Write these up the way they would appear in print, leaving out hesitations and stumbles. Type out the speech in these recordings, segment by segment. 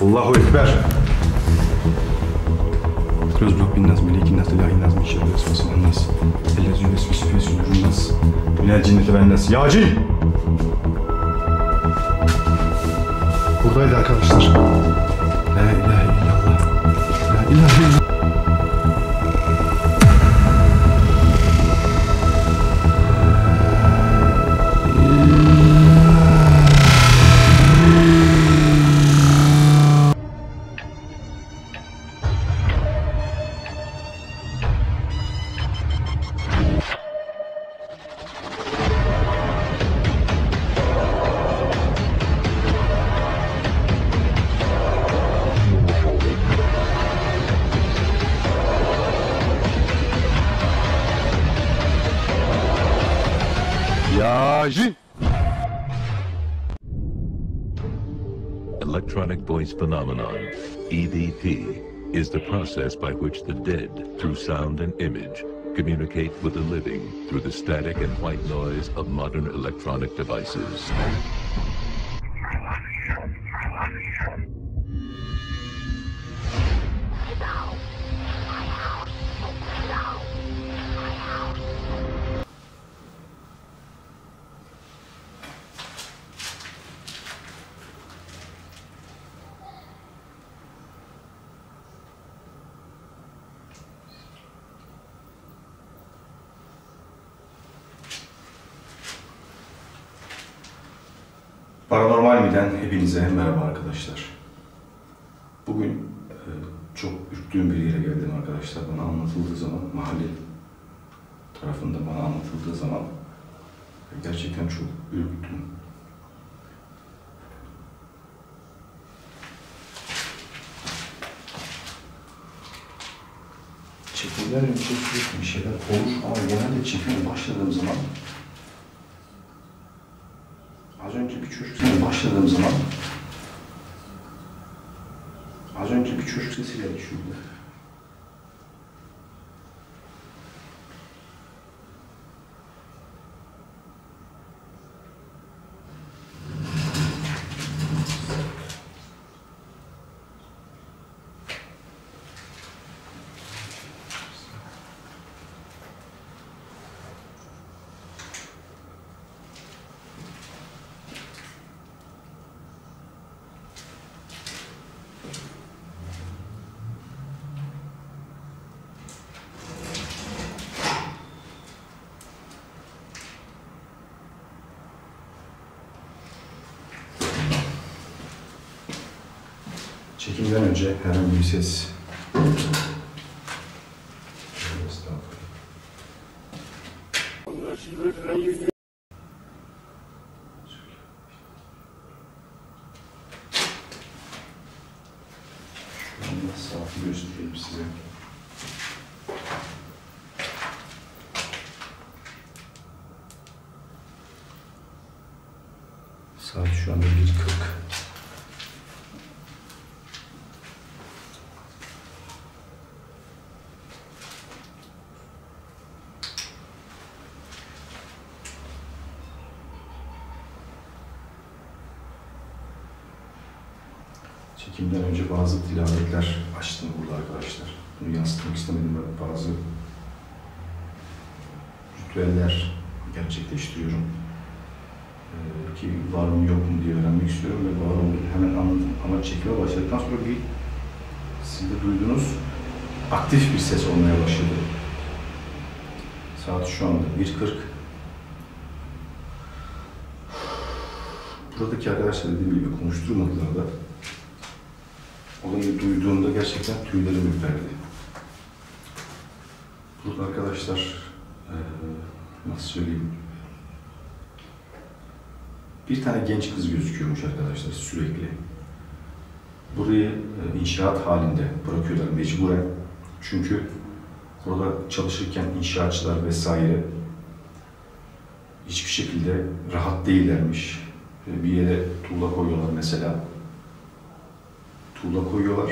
Allahu Ekber. Göz Rabbin nas, melekin nas, ilahin nas, mişerli esmasın nas. Ellezî vesvesü fî sudûrin nas. Minel cinneti ven nas. Ya cin! Buradaydı arkadaşlar. La ilahe illallah. La ilahe illallah. Electronic voice phenomenon, EVP, is the process by which the dead, through sound and image, communicate with the living through the static and white noise of modern electronic devices. Paranormal Mi'den hepinize merhaba arkadaşlar. Bugün çok ürktüğüm bir yere geldim arkadaşlar. Bana anlatıldığı zaman, mahalle tarafında bana anlatıldığı zaman gerçekten çok ürktüm. Çekimler önce sürekli bir şeyler olur ama genelde çekime başladığım zaman az önce bir çocuk sesiyle başladığım zaman az önce bir çocuk sesiyle düşürdü. Çekimden önce herhangi bir ses. Şu anda saati göstereyim size. Saat şu anda 1:40. Çekimden önce bazı tilavetler açtım burada arkadaşlar. Bunu yansıtmak istemedim. Bazı ritüeller gerçekleştiriyorum. Ki var mı yok mu diye öğrenmek istiyorum ve var olduğunu hemen anladım. Ama çekime başladıktan sonra bir siz de duyduğunuz aktif bir ses olmaya başladı. Saat şu anda 1:40. Buradaki arkadaşlar dediğim gibi konuşturmadılar da olayı duyduğumda gerçekten tüylerim ürperdi. Burada arkadaşlar nasıl söyleyeyim, bir tane genç kız gözüküyormuş arkadaşlar sürekli. Burayı inşaat halinde bırakıyorlar mecburen. Çünkü burada çalışırken inşaatçılar vesaire hiçbir şekilde rahat değillermiş. Bir yere tuğla koyuyorlar mesela. Tuğla koyuyorlar.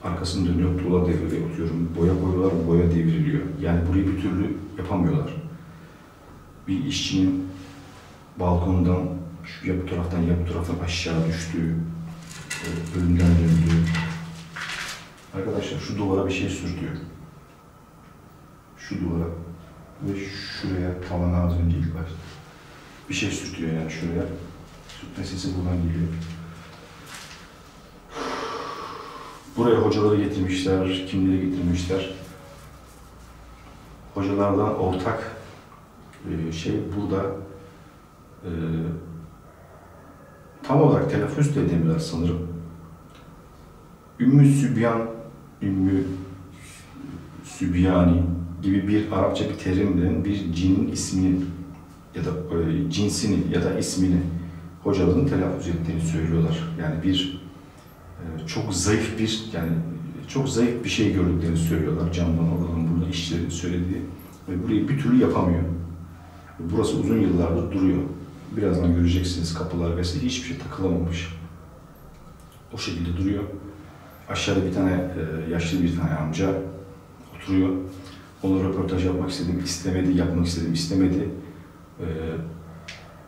Arkasını dönüyor, tuğla devriliyor, atıyorum. Boya koyuyorlar, boya devriliyor. Yani burayı bir türlü yapamıyorlar. Bir işçinin balkondan, şu ya bu taraftan ya bu taraftan aşağı düştüğü, ölüm arkadaşlar şu duvara bir şey sürtüyor. Şu duvara ve şuraya, tavana az önce ilk başta. Bir şey sürtüyor yani şuraya. Sürtme sesi buradan geliyor. Buraya hocaları getirmişler, kimleri getirmişler. Hocalardan ortak şey burada tam olarak telaffuz da edemiyorlar sanırım. Ümmü Sübyan, Ümmü Sübyani gibi bir Arapça bir terimle bir cinin ismini ya da cinsini ya da ismini hocaların telaffuz ettiğini söylüyorlar. Yani bir çok zayıf bir şey gördüklerini söylüyorlar. Camdan oradan burada işçilerin söylediği ve burayı bir türlü yapamıyor. Burası uzun yıllardır duruyor. Birazdan göreceksiniz kapılar vesaire hiçbir şey takılamamış. O şekilde duruyor. Aşağıda bir tane yaşlı bir tane amca oturuyor. Onunla röportaj yapmak istedim, istemedi, yapmak istedim, istemedi.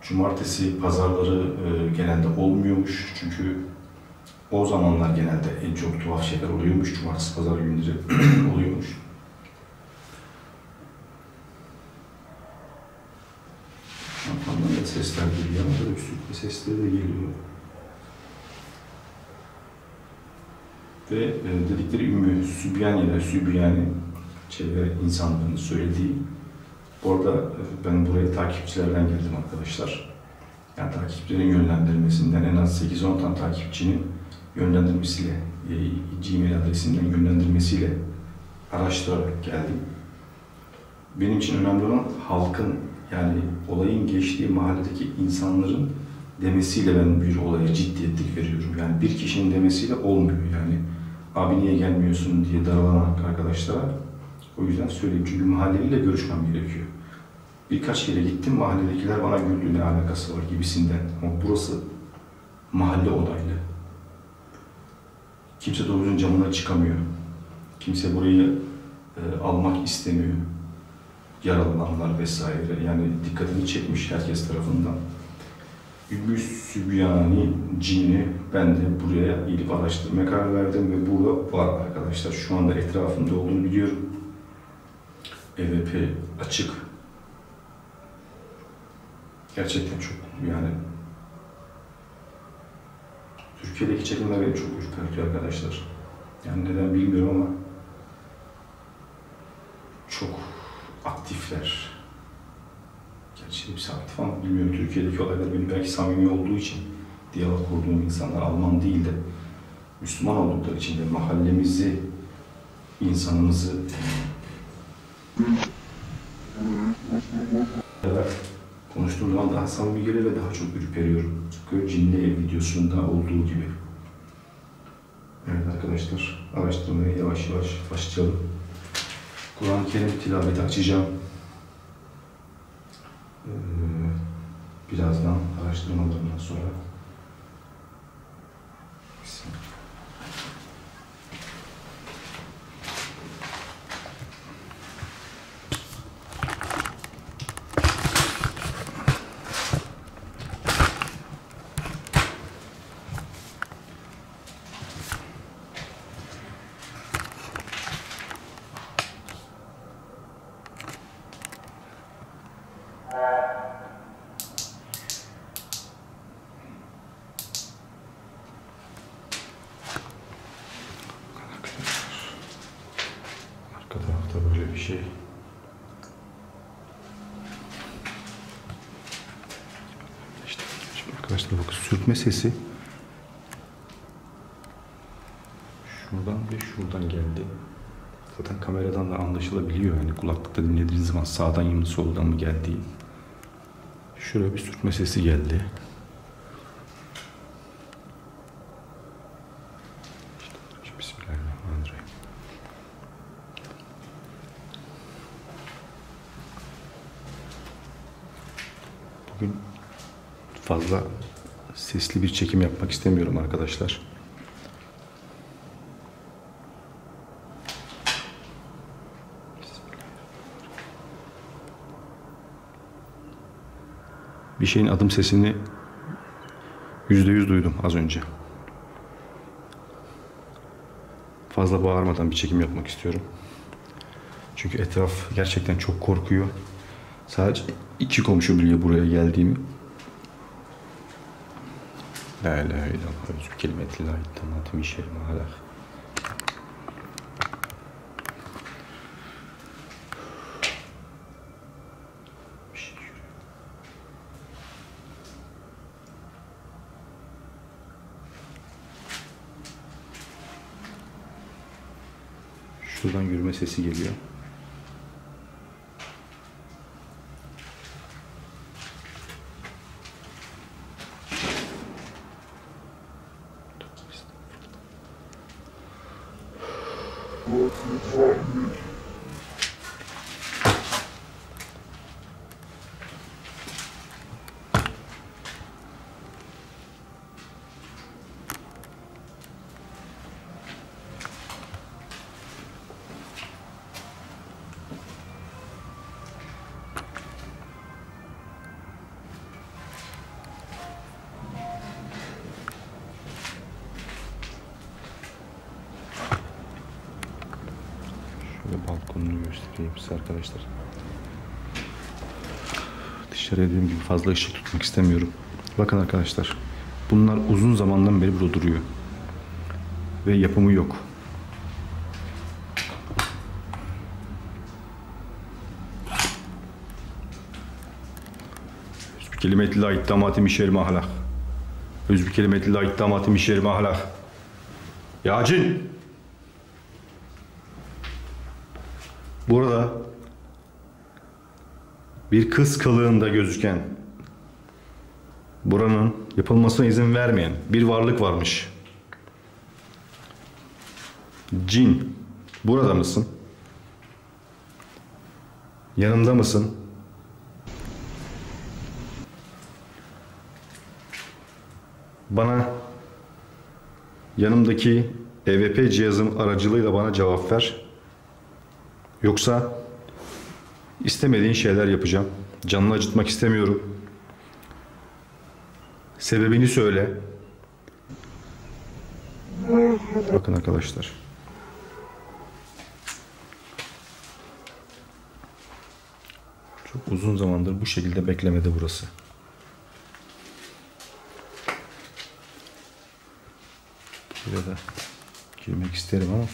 Cumartesi, pazarları genelde olmuyormuş çünkü o zamanlar genelde en çok tuhaf şeyler oluyormuş. Cumartesi, pazar günleri oluyormuş. Şampandan da sesler geliyor ama böyle sürtme sesleri de geliyor. Ve dedikleri Ümmü Sübyan ile Sübyani çevre insanlarının söylediği. Bu arada ben buraya takipçilerden geldim arkadaşlar. Yani takipçilerin yönlendirmesinden en az 8-10 tane takipçinin yönlendirmesiyle, Gmail adresinden yönlendirmesiyle araştırarak geldim. Benim için önemli olan halkın, yani olayın geçtiği mahalledeki insanların demesiyle ben bir olaya ciddiyetlik veriyorum. Yani bir kişinin demesiyle olmuyor. Yani abi niye gelmiyorsun diye daralanan arkadaşlara o yüzden söyleyeyim. Çünkü mahalleliyle görüşmem gerekiyor. Birkaç kere gittim, mahalledekiler bana güldü, ne alakası var gibisinden. Ama burası mahalle olaylı. Kimse doğrunun camına çıkamıyor. Kimse burayı almak istemiyor. Yaralananlar vesaire. Yani dikkatini çekmiş herkes tarafından. Ümmü Sübyani cinni ben de buraya gidip araştırmaya karar verdim ve burada var arkadaşlar. Şu anda etrafımda olduğunu biliyorum. EVP açık. Gerçekten çok yani Türkiye'deki çekimler beni çok ürpertiyor arkadaşlar. Yani neden bilmiyorum ama çok aktifler. Gerçi hepsi aktif ama bilmiyorum. Türkiye'deki olaylar benim belki samimi olduğu için diyalog kurduğum insanlar Alman değil de Müslüman oldukları için de mahallemizi, insanımızı konuştuğum zaman daha samimi geliyor ve daha çok ürperiyorum. Tıpkı Cinli Ev videosunda olduğu gibi. Evet arkadaşlar, araştırmaya yavaş yavaş başlayalım. Kur'an-ı Kerim tilaveti açacağım. Birazdan araştırmalarından sonra. Arka tarafta böyle bir şey. İşte şimdi arkadaşlar bakın sürtme sesi şuradan ve şuradan geldi. Zaten kameradan da anlaşılabiliyor. Yani kulaklıkta dinlediğiniz zaman sağdan mı soldan mı geldiği. Şuraya bir sürtme sesi geldi. İşte, bismillahirrahmanirrahim. Bugün fazla sesli bir çekim yapmak istemiyorum arkadaşlar. Bir şeyin adım sesini %100 duydum az önce. fazla bağırmadan bir çekim yapmak istiyorum. Çünkü etraf gerçekten çok korkuyor. Sadece 2 komşu biliyor buraya geldiğimi. La ilahe illallah özü kelimetillahi tamati mişel mahalak. Şuradan yürüme sesi geliyor. Şöyle balkonunu göstereyim size arkadaşlar. Dışarıya dediğim gibi fazla ışık tutmak istemiyorum. Bakın arkadaşlar. Bunlar uzun zamandan beri burada duruyor. Ve yapımı yok. Özbü kelimetillahi ittamati mişel mahlak. Özbü kelimetillahi ittamati mişel mahlak. Yacin! Burada bir kız kılığında gözüken, buranın yapılmasına izin vermeyen bir varlık varmış. Cin, burada mısın? Yanımda mısın? Bana yanımdaki EVP cihazım aracılığıyla bana cevap ver. Yoksa istemediğin şeyler yapacağım. Canını acıtmak istemiyorum. Sebebini söyle. Bakın arkadaşlar. Çok uzun zamandır bu şekilde beklemedi burası. Buraya da girmek isterim ama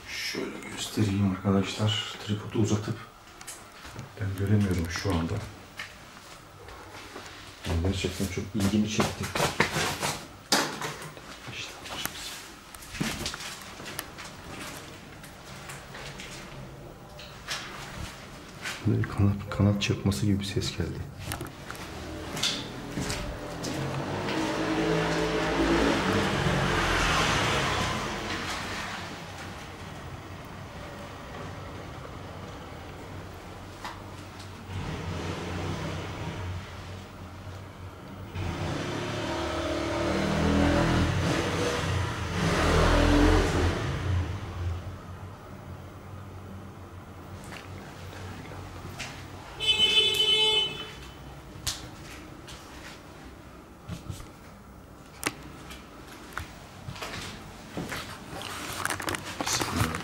şöyle göstereyim arkadaşlar. Tripodu uzatıp ben göremiyorum şu anda. Gerçekten çok ilgimi çekti. İşte böyle kanat çırpması gibi bir ses geldi.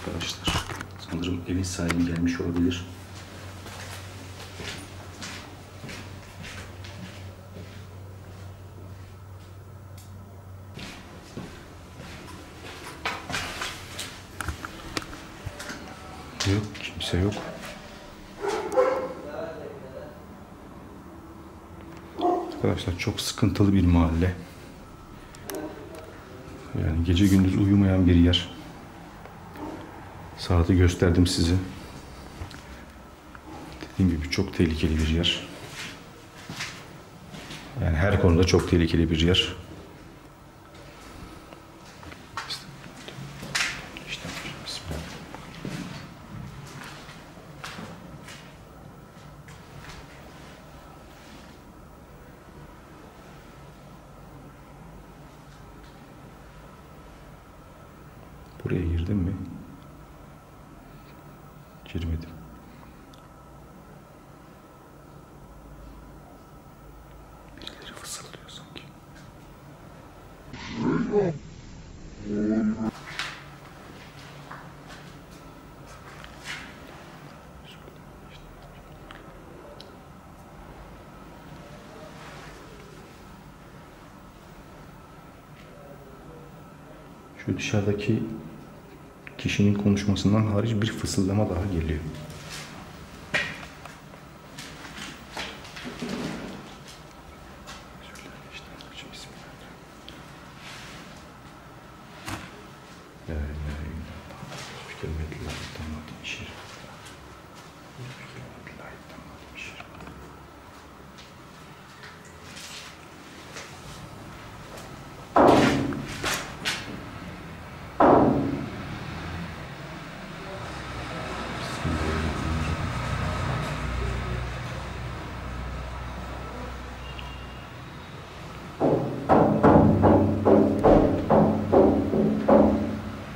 Arkadaşlar, sanırım evin sahibi gelmiş olabilir. Yok, kimse yok. Arkadaşlar çok sıkıntılı bir mahalle. Yani gece gündüz uyumayan bir yer. Saati gösterdim size. Dediğim gibi çok tehlikeli bir yer. Yani her konuda çok tehlikeli bir yer. İşte, bismillah. Buraya girdim mi? Girmedim. Birileri fısıldıyor sanki. Şu dışarıdaki kişinin konuşmasından hariç bir fısıldama daha geliyor.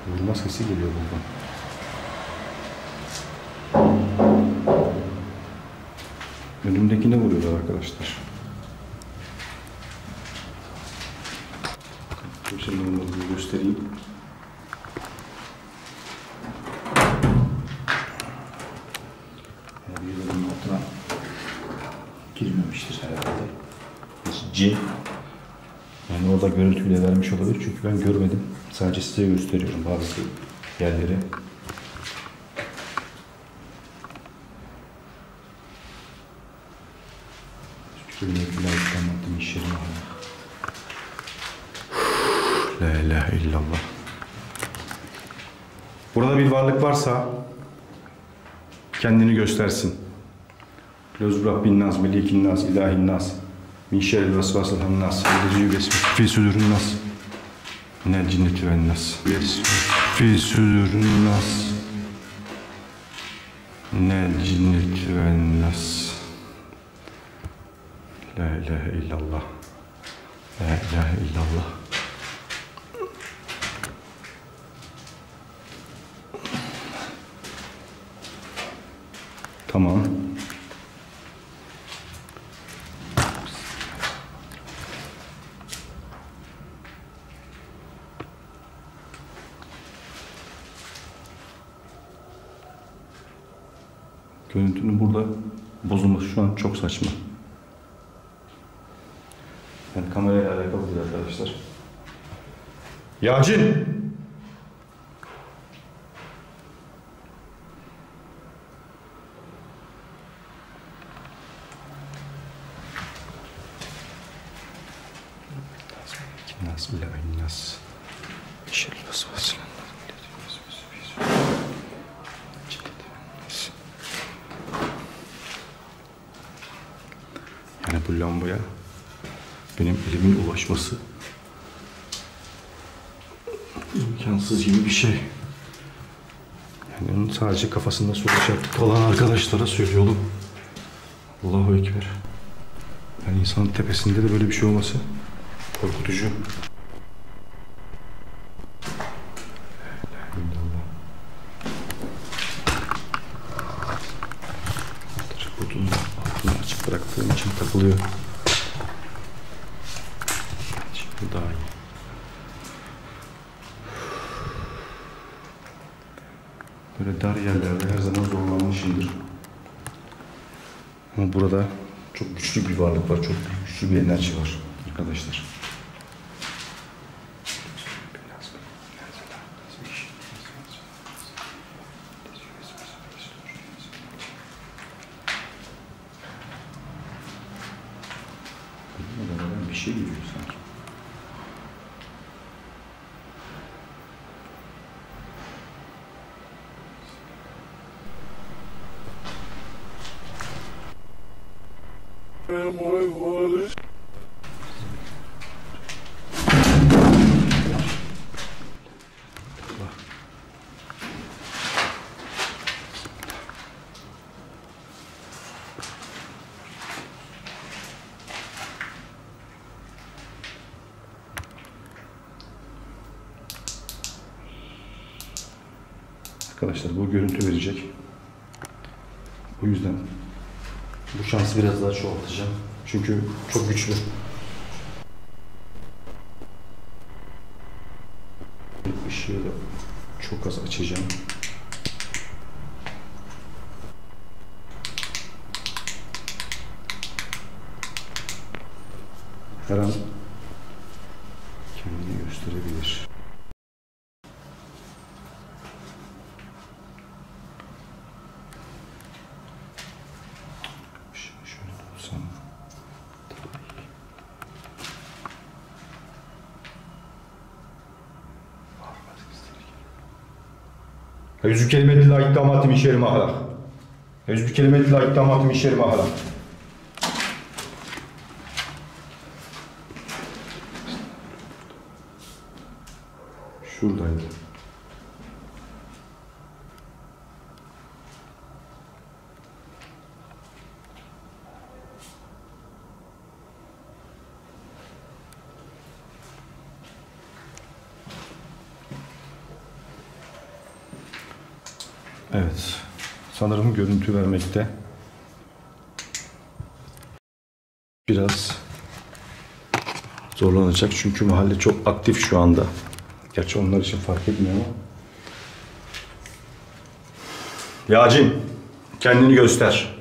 Vurma sesi geliyor buradan. Önümdekine vuruyorlar arkadaşlar. Şimdi onları göstereyim. Her yılın altına girmemiştir herhalde. Cin. Yani orada görüntüyle vermiş olabilir çünkü ben görmedim. Sadece size gösteriyorum bazı yerleri. La ilahe illallah. Burada bir varlık varsa kendini göstersin. Löz Rabbin nas, melikin nas, ilahin nas. Min şerril vesvasil hannas. Ellezî fi sudûrin nas. Minel cinneti ven nas. Fi sudûrin nas. Minel cinneti ven nas. La ilahe illallah. La ilahe illallah. Tamam. Görüntünün burada bozulması şu an çok saçma. Yani kamerayla alakalı değil arkadaşlar. Yacin! Nas bile nas. Şerril vesvasil. Yani bu lambaya benim elimin ulaşması imkansız gibi bir şey. Yani onun sadece kafasında soru işareti olan arkadaşlara söylüyorum. Allahu Ekber. Yani insanın tepesinde de böyle bir şey olması korkutucu. Tripodun altını açık bıraktığım için takılıyor. Şimdi daha iyi. Böyle dar yerlerde her zaman zorlanmışımdır. Ama burada çok güçlü bir varlık var, çok güçlü bir enerji var arkadaşlar. Bir şey geliyor sanki. Arkadaşlar bu görüntü verecek. O yüzden bu şansı biraz daha çoğaltacağım. Çünkü çok güçlü. Işığı da çok az açacağım. Her an kendini gösterebilir. Şöyle olsam. Yüzü kelimeti la iddamatı min şerri ma halak. Yüzü kelimeti la iddamatı min şerri ma halak. Şuradaydı. Evet. Sanırım görüntü vermekte biraz zorlanacak. Çünkü mahalle çok aktif şu anda. Gerçi onlar için fark etmiyor ama. Yağcım, kendini göster.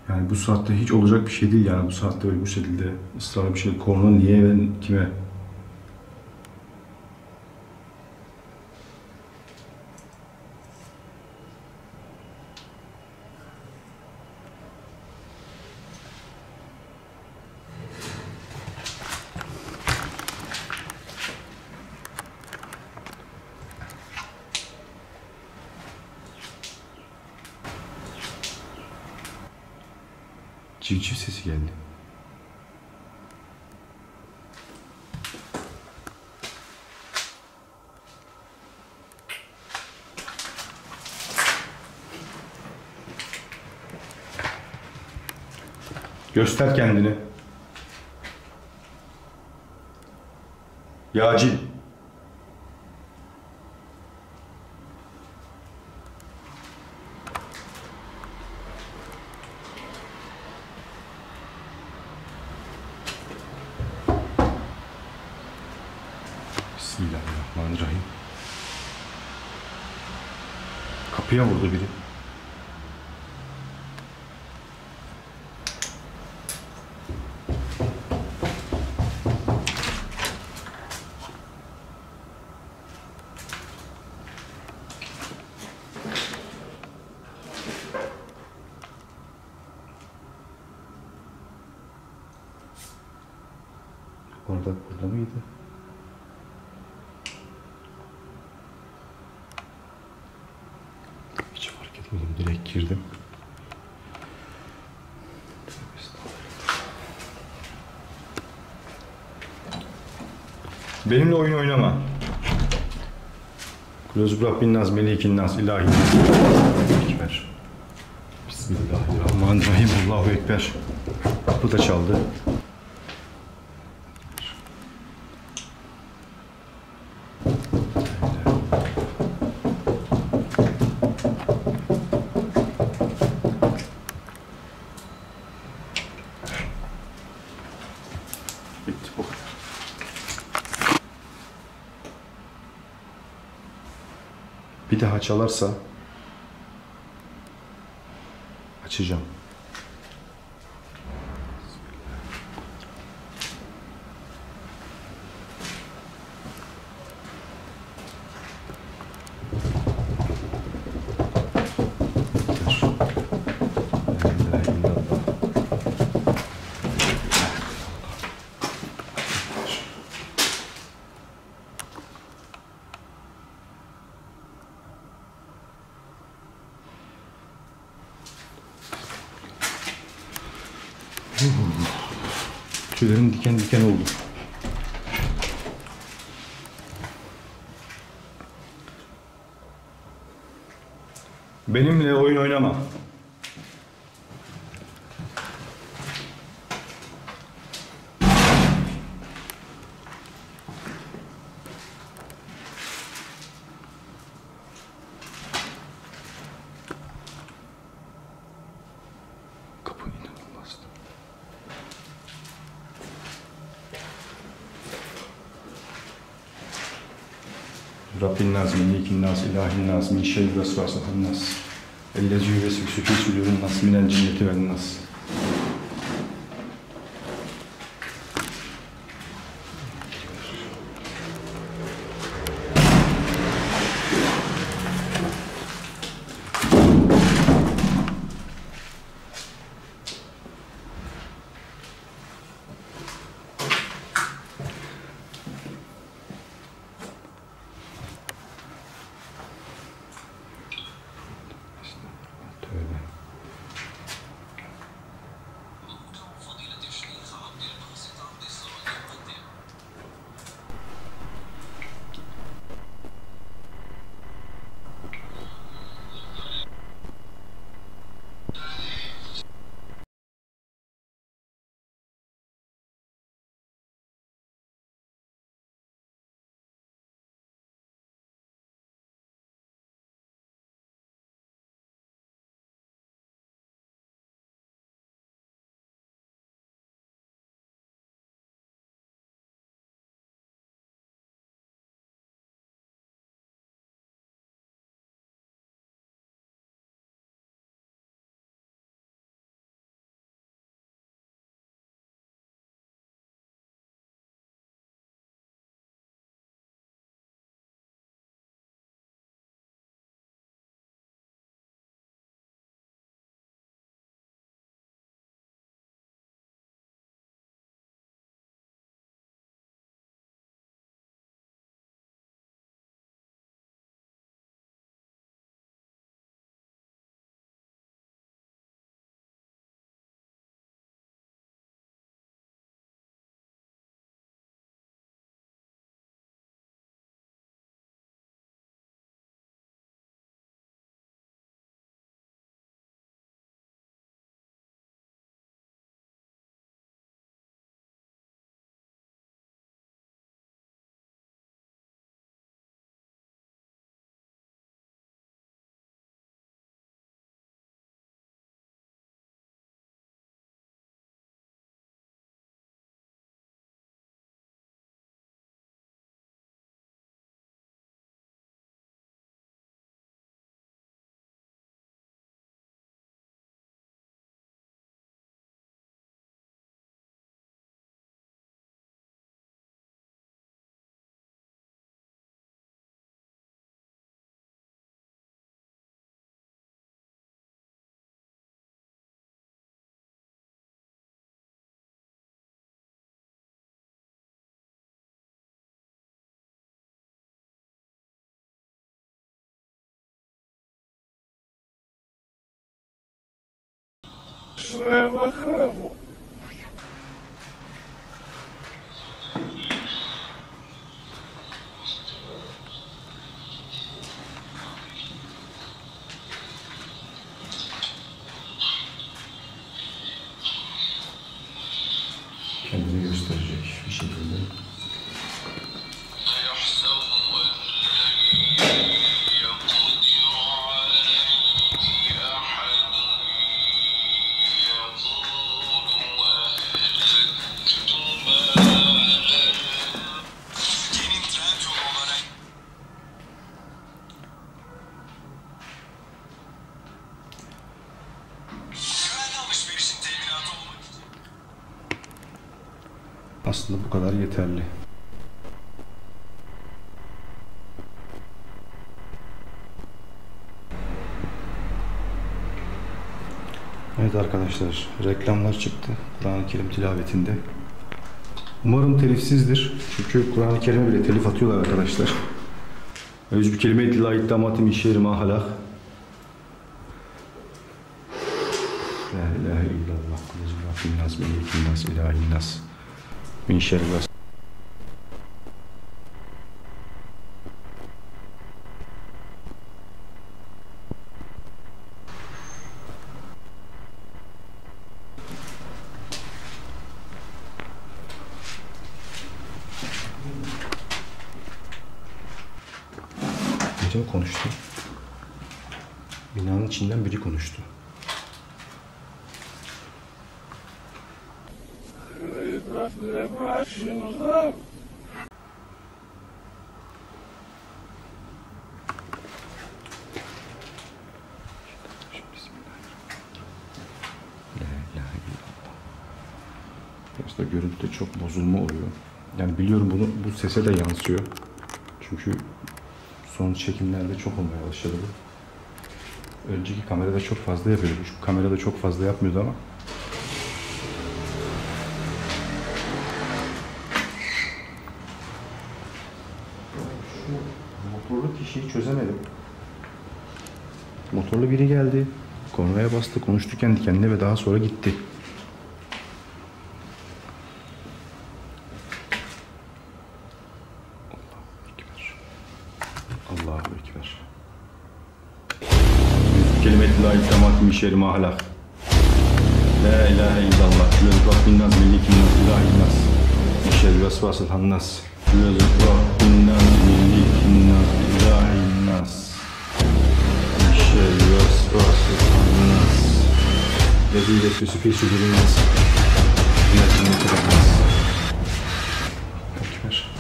Yani bu saatte hiç olacak bir şey değil yani bu saatte böyle bu şekilde ısrarlı bir şey. Korna niye ve kime? Civciv sesi geldi. Göster kendini. Yağcı. Bismillahirrahmanirrahim. Kapıya vurdu biri. Burada mıydı? Hiç fark etmedim. Direkt girdim. Benimle oyun oynama. Kulüzü Rabbin Naz, Melikin Naz, İlahi Naz. Ekber. Bismillahirrahmanirrahim. Allahu Ekber. Kapı da çaldı. Bitti bu kadar. Bir daha çalarsa açacağım. Tüylerim diken diken oldu. Benimle oyun oynama. Kapı inanılmaz. Rabbin nas, melikin nas, ilahin nas, min şerri vesvasetin nas. Ellezî yuvesvisu fî sudûrin nas, minel cinneti ven nas. Kendini gösterecek bir şekilde. Aslında bu kadar yeterli. Evet arkadaşlar, reklamlar çıktı Kur'an-ı Kerim tilavetinde. Umarım telifsizdir. Çünkü Kur'an-ı Kerim'e bile telif atıyorlar arkadaşlar. Özbü kelime-i la iddamatim işyeri mahalak. La ilahe illallah. Kulezullah bin nas, melikin nas, ilahin nas. min şerri vesvas. Gece konuştu. Binanın içinden biri konuştu. Aslında görüntüde çok bozulma oluyor. Yani biliyorum bu sese de yansıyor. Çünkü son çekimlerde çok olmaya başladı bu. Önceki kamerada çok fazla yapıyordu. Şu kamerada çok fazla yapmıyordu ama. Şu motorlu kişiyi çözemedim. Motorlu biri geldi. Kornaya bastı, konuştu kendi kendine ve daha sonra gitti. Allahu Ekber. Kelimeti la itamat mişeri mahlak. La ilahe illallah. Yüz Rabbin nas melikin nas ilahin nas. Mişeri vesvasıl hannas. Yüz Rabbin nas melikin nas ilahin nas. Mişeri vesvasıl hannas. Lezi vesvesi fi sudurin nas. Yüz Rabbin nas. Ekber.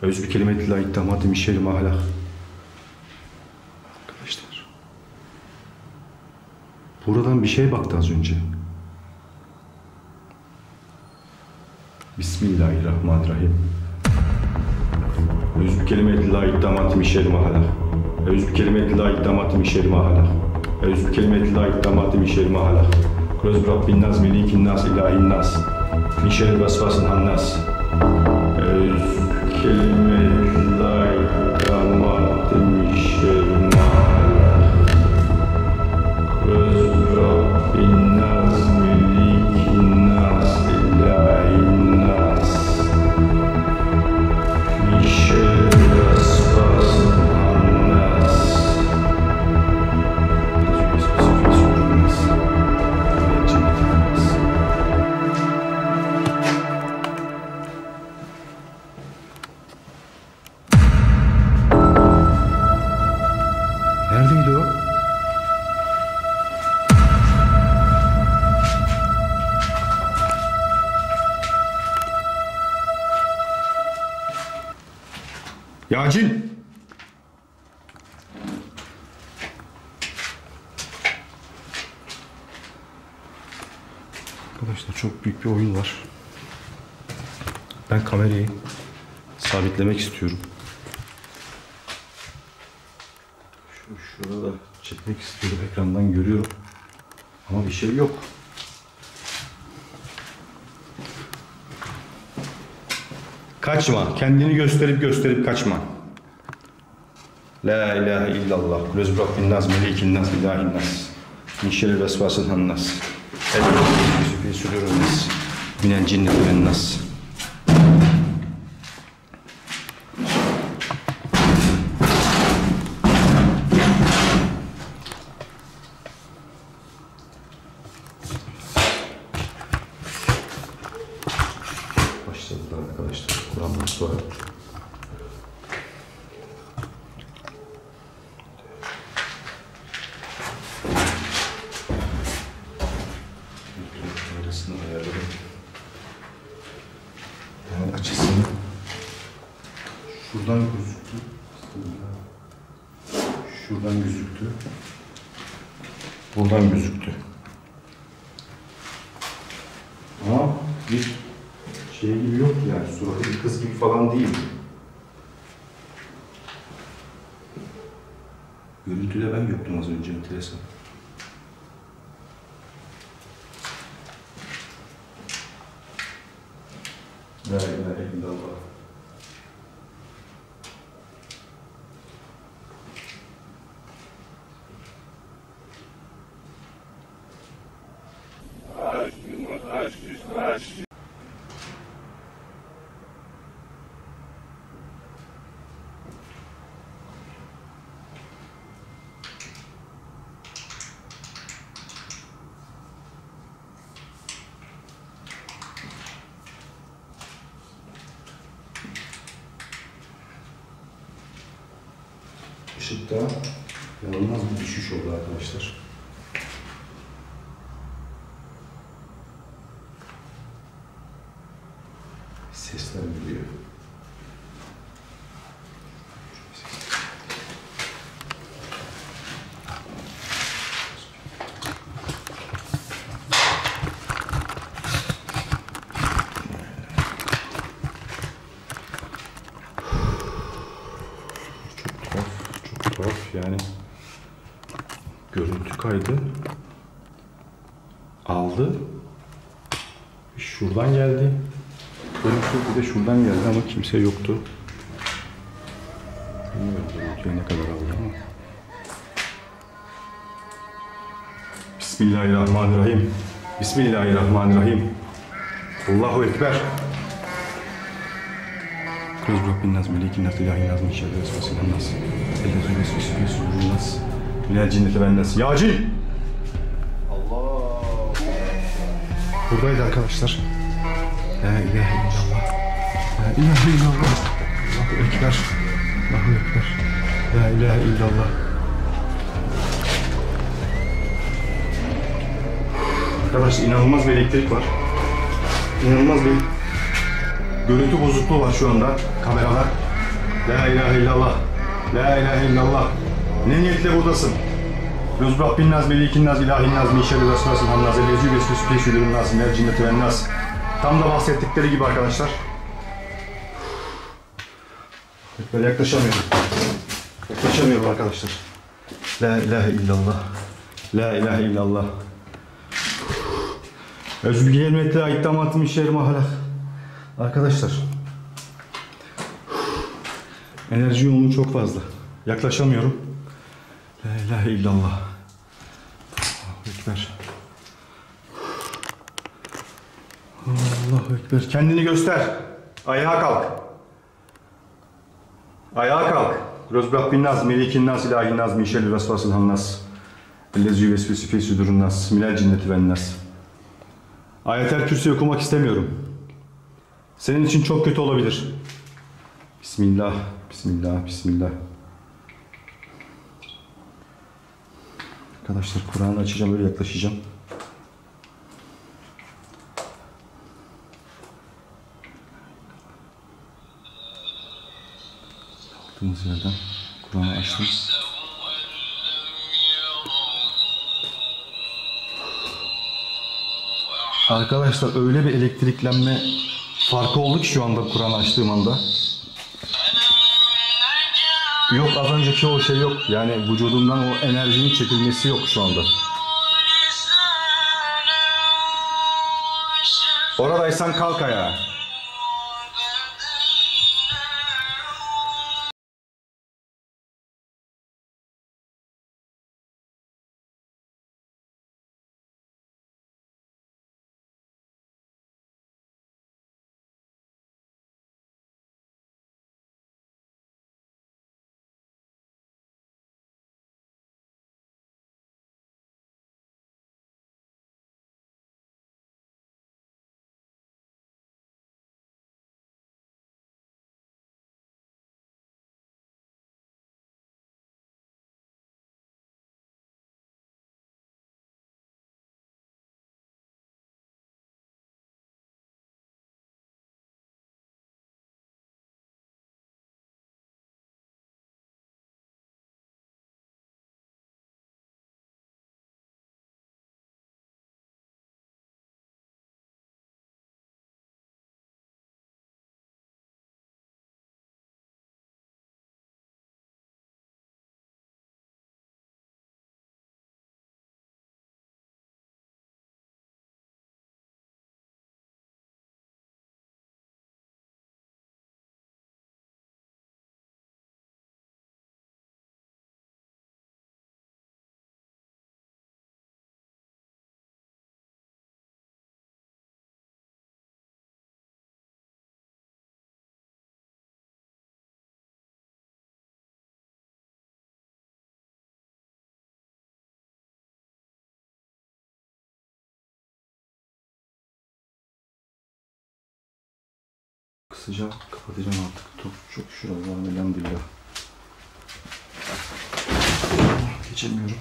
Öz bir kelimeti la ittamatı mişeri mahlak. Arkadaşlar. Buradan bir şey baktı az önce. Bismillahirrahmanirrahim. Öz bir kelimeti la ittamatı mişeri mahlak. Öz bir kelimeti la ittamatı mişeri mahlak. Öz bir kelimeti la ittamatı mişeri mahlak. Öz Rabbin nas melikin nas ilahin nas. Mişeri vesvasın hannas. Öz kelimeti la ittamatı mişeri mahlak. Öz Rabbin nas melikin nas ilahin nas. Mişeri vesvasın hannas. Neredeydi o? Yacin! Arkadaşlar çok büyük bir oyun var. Ben kamerayı sabitlemek istiyorum. Şurada çekmek istiyorum. Ekrandan görüyorum. Ama bir şey yok. Kaçma. Kendini gösterip kaçma. La ilahe illallah. Kulüz Rabbin nas melikin nas ilahin nas. Min şerri vesvasıl hannas. El-Fî sudûrin nas. Minel cinneti ven nas. Başladılar arkadaşlar. Kur'an'dan sonra. Kamerasını ayarladım. Yani açısını şuradan gözüktü. Şuradan gözüktü. Buradan gözüktü. Ama bir şey gibi yok yani. Suratı bir kız gibi falan değil. Görüntüde ben yoktum az önce, enteresan. La ilahe illallah. Işıkta inanılmaz bir düşüş oldu arkadaşlar. Sesler geliyor. Çok tuhaf yani. Görüntü kaydı aldı. Şuradan geldi. Görüntü bir de şuradan geldi ama kimse yoktu. Bilmiyorum görüntüye ne kadar aldı ama. Bismillahirrahmanirrahim. Bismillahirrahmanirrahim. Allahu Ekber. Kız Rabbin naz melikin naz ilahin naz min şerri vesvesil nas. Ellezî vesvese fî sudûrin nas. Minel cinneti ven nas. Ya cin! Allah! Buradaydı arkadaşlar. La ilahe illallah. La ilahe illallah. Allahu Ekber. Allahu Ekber. La ilahe illallah. Arkadaşlar inanılmaz bir elektrik var. İnanılmaz bir görüntü bozukluğu var şu anda kameralar. La ilahe illallah. La ilahe illallah. Ne niyetle buradasın? Yüz Rabbin naz, melikin naz, ilahin naz, min şerri vesvesil hannaz, ellezî vesvesu fî sudûrin nâs, minel cinneti ven nâs. Tam da bahsettikleri gibi arkadaşlar. Böyle yaklaşamıyorum. Yaklaşamıyorum arkadaşlar. La ilahe illallah. La ilahe illallah. Özgür emniyete ait damatım işlerim ahlak. Arkadaşlar. Enerji yoğunluğu çok fazla. Yaklaşamıyorum. La ilahe illallah. Allahu Ekber. Allahu Ekber. Kendini göster. Ayağa kalk. Ayağa kalk. Göz Rabbin naz, melikin naz, ilahin naz, min şerri vesvesil hannas. Ellezî vesvesu fî sudûrin nâs, minel cinneti ven nâs. Ayetel Kürsi okumak istemiyorum. Senin için çok kötü olabilir. Bismillah, bismillah, bismillah. Arkadaşlar Kur'an'ı açacağım, öyle yaklaşacağım. Kaldığımız yerden Kur'an'ı açtım. Arkadaşlar öyle bir elektriklenme farkı oldu ki şu anda Kur'an'ı açtığım anda. Yok, az önceki o şey yok. Yani vücudumdan o enerjinin çekilmesi yok şu anda. Oradaysan kalk ayağa. basacağım, kapatacağım artık. Çok şuralar elhamdülillah. Geçemiyorum.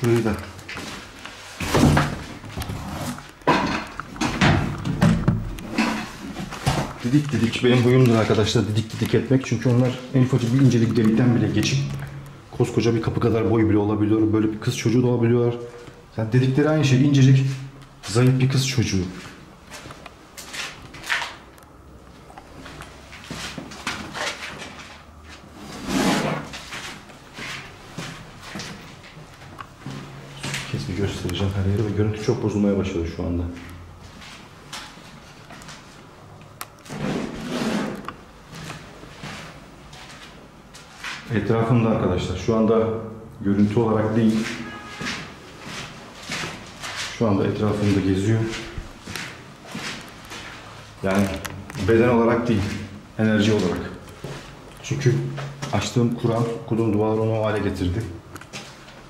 Şurayı da didik benim huyumdur arkadaşlar, didik etmek. Çünkü onlar en ufacık bir incelik delikten bile geçip koskoca bir kapı kadar boy bile olabiliyor. Böyle bir kız çocuğu da olabiliyorlar. Yani dedikleri aynı şey, incecik zayıf bir kız çocuğu. Bir kez bir göstereceğim her yeri ve görüntü çok bozulmaya başladı şu anda. Etrafımda arkadaşlar, şu anda görüntü olarak değil, şu anda etrafımda geziyor. Yani beden olarak değil, enerji olarak. Çünkü açtığım Kur'an, okuduğum dualar onu o hale getirdi.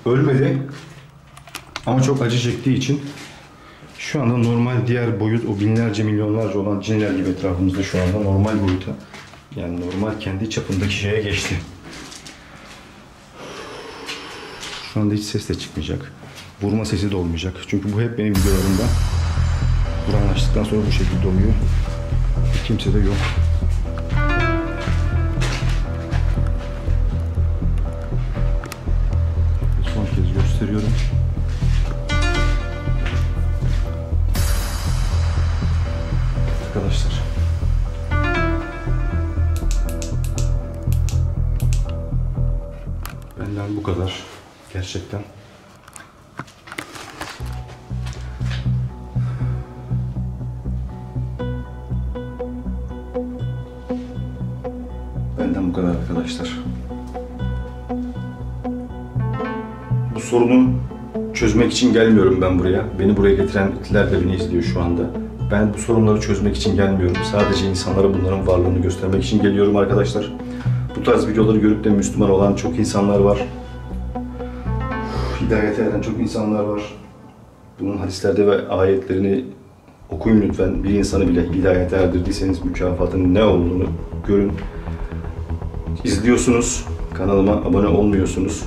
Ölmedi ama çok acı çektiği için şu anda normal diğer boyut, o binlerce milyonlarca olan cinler gibi etrafımızda şu anda normal boyuta, yani normal kendi çapındaki şeye geçti. Şu anda hiç ses de çıkmayacak. Vurma sesi de olmayacak. Çünkü bu hep benim videolarımda. Kur'an açtıktan sonra bu şekilde oluyor. Kimse de yok. Son kez gösteriyorum. Arkadaşlar. Benden bu kadar. Gerçekten. Benden bu kadar arkadaşlar. Bu sorunu çözmek için gelmiyorum ben buraya. Beni buraya getiren itler de beni izliyor şu anda. Ben bu sorunları çözmek için gelmiyorum. Sadece insanlara bunların varlığını göstermek için geliyorum arkadaşlar. Bu tarz videoları görüp de Müslüman olan çok insanlar var. Hidayete eren çok insanlar var. Bunun hadislerde ve ayetlerini okuyun lütfen. Bir insanı bile hidayete erdirdiyseniz mükafatının ne olduğunu görün. İzliyorsunuz, kanalıma abone olmuyorsunuz.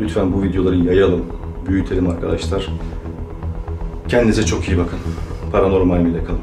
Lütfen bu videoları yayalım, büyütelim arkadaşlar. Kendinize çok iyi bakın. Paranormal ile kalın.